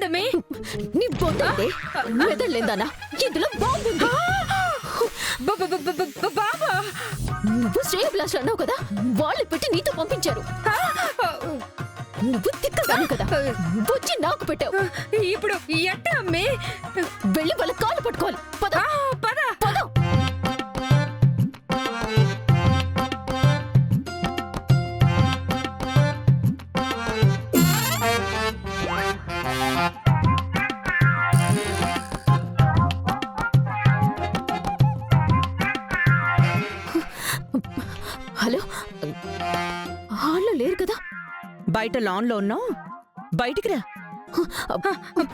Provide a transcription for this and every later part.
ఏమైందమ్మి? నీ బొందంటే మెదడులేందానా? ఇందులో బాంబు ఉంది. బాబా నువ్వు శ్రేయభిలాష్ అన్నావు కదా, వాళ్ళు పెట్టి నీతో పంపించారు. నువ్వు తిక్కదాను కదా, వచ్చి నాకు పెట్టావు. ఇప్పుడు ఎట్ట అమ్మి? వెళ్ళి వాళ్ళ కాళ్ళు పట్టుకోవాలి. పద పద. పద. హలో, హాల్లో లేరు కదా? బయట లాన్ లో ఉన్నావు, బయటికి రా.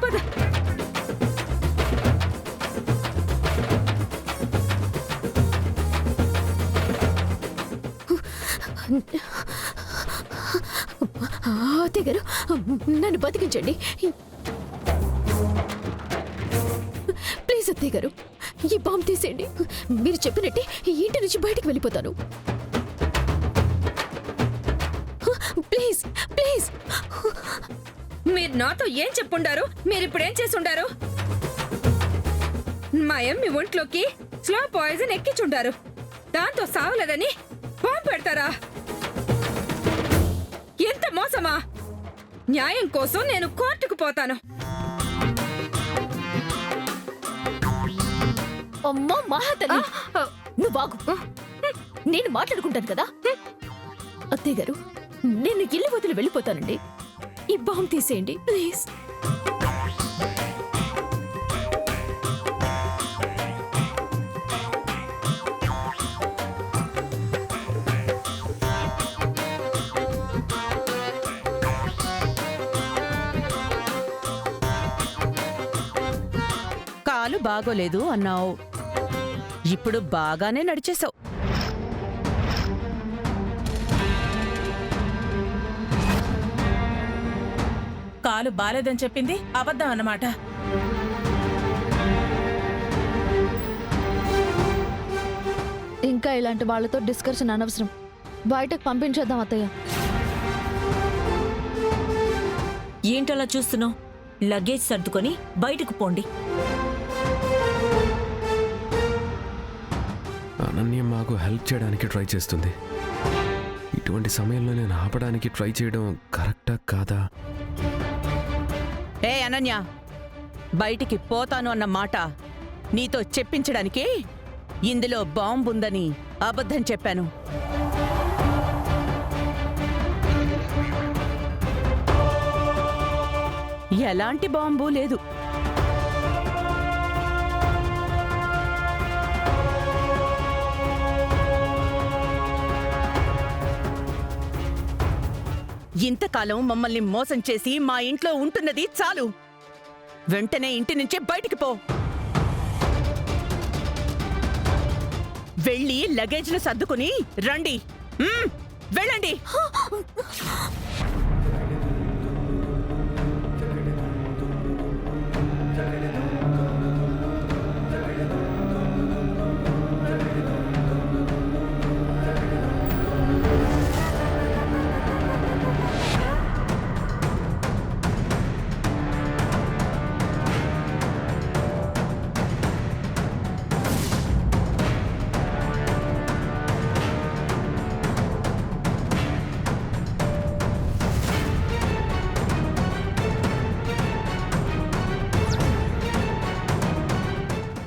పద. అత్తయ్య గారు, నన్ను బతికించండి ప్లీజ్. అత్తయ్య గారు, ఈ బాంబు తీసేయండి. మీరు చెప్పినట్టే ఈ ఇంటి నుంచి బయటికి వెళ్ళిపోతాను. Please please. మీరు నాతో ఏం చెప్పుండారు? మీరిప్పుడేం చేసుండారు? మా అమ్మి ఒంట్లోకి స్లో పాయిజన్ ఎక్కించుండారు. దాంతో సావలేదని బాంబు పెడతారా? ఎంత మోసమా! న్యాయం కోసం నేను కోర్టుకు పోతాను. అమ్మా మహాతల్లి, నువ్వు బాగు. నేను మాట్లాడుకుంటాను కదా. అత్తయ్య గారు, నేను ఇల్లు వదిలి వెళ్ళిపోతానండి. ఈ బాంబు తీసేయండి ప్లీజ్. కాలు బాగోలేదు అన్నావు, ఇప్పుడు బాగానే నడిచేశావు. కాలు బాలేదని చెప్పింది అబద్ధం అన్నమాట. ఇంకా ఇలాంటి వాళ్ళతో డిస్కషన్ అనవసరం. బయటకు పంపించేద్దాం అత్తయ్య. ఏంటలా చూస్తున్నావు? లగేజ్ సర్దుకొని బయటకు పోండి. అనన్య మాకు హెల్ప్ చేయడానికి ట్రై చేస్తుంది. ఇటువంటి సమయంలో నేను ఆపడానికి ట్రై చేయడం కరెక్టా కాదా? ఏ అనన్య, బయటికి పోతాను అన్న మాట నీతో చెప్పించడానికి ఇందులో బాంబుందని అబద్ధం చెప్పాను. ఎలాంటి బాంబు లేదు. ఇంతకాలం మమ్మల్ని మోసం చేసి మా ఇంట్లో ఉంటున్నది చాలు. వెంటనే ఇంటి నుంచే బయటికి పో. వెళ్ళి లగేజ్ను సర్దుకుని రండి. వెళ్ళండి.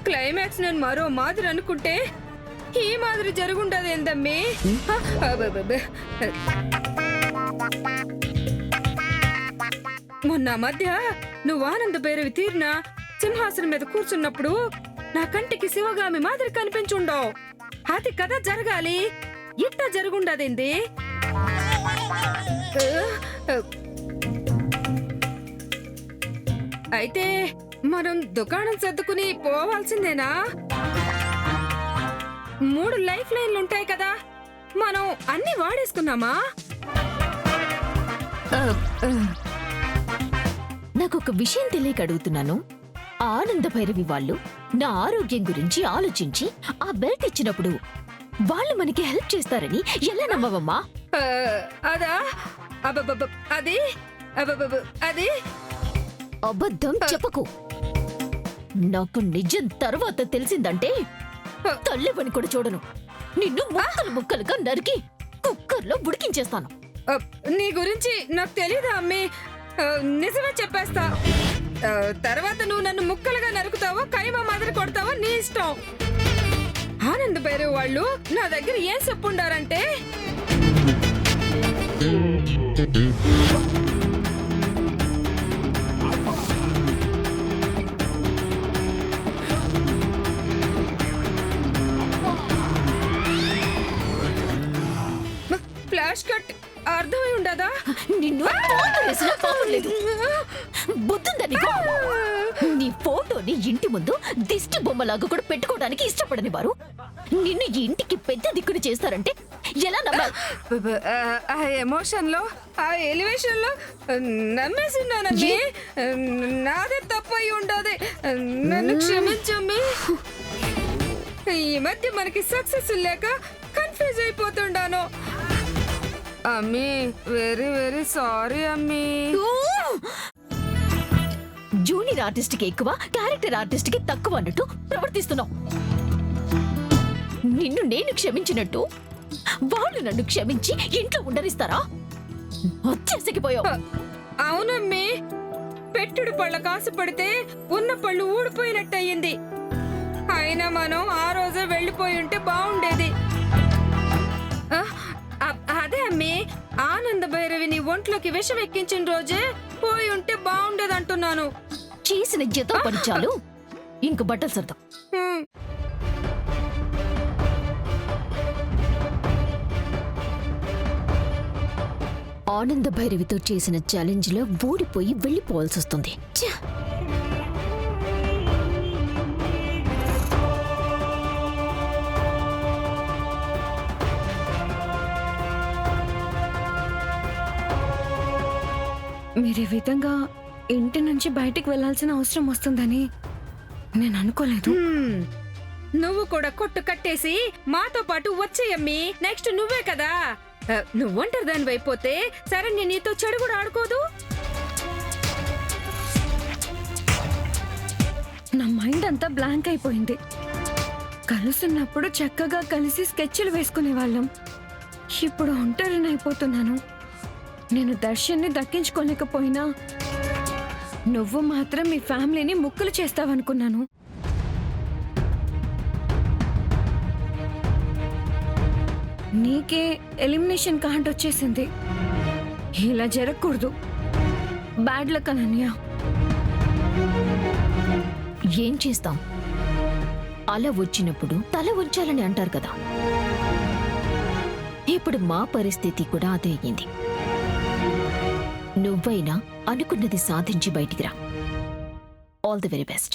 క్లైమాక్స్ నేను మరో మాదిరి అనుకుంటే ఈ మాదిరి జరుగుండదేందమ్మి? మొన్న మధ్య నువ్వు ఆనంద భైరవి తీరిన సింహాసనం మీద కూర్చున్నప్పుడు నా కంటికి శివగామి మాదిరి కనిపించుండవు. అది కథ జరగాలి, ఇట్టా జరుగుండదేంది? అయితే మనం దుకాణం సర్దుకుని పోవాల్సిందేనా? 3 లైఫ్ లైన్లుంటాయి కదా, మనం అన్ని వాడేసుకున్నామా? నాకొక విషయం తెలియక అడుగుతున్నాను. ఆనంద భైరవి వాళ్ళు నా ఆరోగ్యం గురించి ఆలోచించి ఆ బెల్ట్ ఇచ్చినప్పుడు వాళ్ళు మనకి హెల్ప్ చేస్తారని ఎలా నమ్మవమ్మా? అదా? అబ్బబ్బబ్బ, అది అబ్బబ్బబ్బ, అది అబద్ధం చెప్పకు. నాకు నిజం తర్వాత తెలిసిందంటే తల్లివని కూడా చూడను. నిన్ను ముక్కలు ముక్కలుగా నరికి కుక్కర్లో ఉడికించేస్తాను. నీ గురించి నాకు తెలీదా అమ్మి? నిజమే చెప్పేస్తా. తర్వాత నువ్వు నన్ను ముక్కలుగా నరుకుతావో కైమా మాదిరి కొడతావో నీ ఇష్టం. ఆనంద్ బైరే వాళ్ళు నా దగ్గర ఏం చెప్పుండారంటే, ఫ్లాష్ కట్ అర్థమై ఉండదా? నిన్ను ఫోటో వేసినా పాపం లేదు. బుద్ధుందా నీకు? నీ ఫోటోని ఇంటి ముందు దిష్టి బొమ్మలాగా కూడా పెట్టుకోవడానికి ఇష్టపడని వారు నిన్ను ఈ ఇంటికి పెద్ద దిక్కుని చేస్తారంటే ఎలా నమ్మాలి? ఆ ఎమోషన్ లో, ఆ ఎలివేషన్ లో నమ్మేసిన్నానమ్మి. నాదే తప్పు అయి ఉండదు. నన్ను క్షమించమ్మి. ఈ మధ్య మనకి సక్సెస్ లేక కన్ఫ్యూజ్ అయిపోతుండాను అమ్మి. వెరీ వెరీ సారీ అమ్మి. జూనియర్ ఆర్టిస్ట్ కి ఎక్కువ, క్యారెక్టర్ ఆర్టిస్ట్ కి తక్కువ అన్నట్టు ప్రవర్తిస్తున్నావు. నిన్ను నేను క్షమించినట్టు వాళ్ళు నన్ను క్షమించి ఇంట్లో ఉండనిస్తారా? వచ్చేసిపోయావు. అవునమ్మి, పెట్టుడు పళ్ళ కాసు పడితే ఉన్న పళ్ళు ఊడిపోయినట్టయింది. అయినా మనం ఆ రోజే వెళ్ళిపోయి ఉంటే బాగుండేది. అదే అమ్మి, ఆనంద భైరవిని ఒంట్లోకి విషం ఎక్కించిన రోజే పోయి ఉంటే బాగుండేది అంటున్నాను. చేసిన జతో పరిచాలు. ఇంక బట్టలు సర్దాం. ఆనంద భైరవితో చేసిన ఛాలెంజ్ లో ఓడిపోయి వెళ్ళిపోవాల్సి వస్తుంది. మీరు ఈ విధంగా ఇంటి నుంచి బయటికి వెళ్లాల్సిన అవసరం వస్తుందని నేను అనుకోలేదు. నువ్వు కూడా కొట్టు కట్టేసి మాతో పాటు వచ్చేయమ్మి. నెక్స్ట్ నువ్వే కదా. నువ్వు ఒంటరి దాని అయిపోతే సరే, నేను నీతో చెడు కూడా ఆడుకోదు. నా మైండ్ అంతా బ్లాంక్ అయిపోయింది. కలుసున్నప్పుడు చక్కగా కలిసి స్కెచ్లు వేసుకునే వాళ్ళం. ఇప్పుడు ఒంటరిని అయిపోతున్నాను. నేను దర్శన్ని దక్కించుకోలేకపోయినా నువ్వు మాత్రం మీ ఫ్యామిలీని ముక్కలు చేస్తావనుకున్నాను. నీకే ఎలిమినేషన్ కార్డ్ వచ్చేసింది. ఇలా జరగకూడదు. Bad luck Ananya. ఏం చేస్తాం? అలా వచ్చినప్పుడు తల ఉంచాలని అంటారు కదా. ఇప్పుడు మా పరిస్థితి కూడా అదే అయ్యింది. నువ్వైనా అనుకున్నది సాధించి బయటికి రా. All the very best.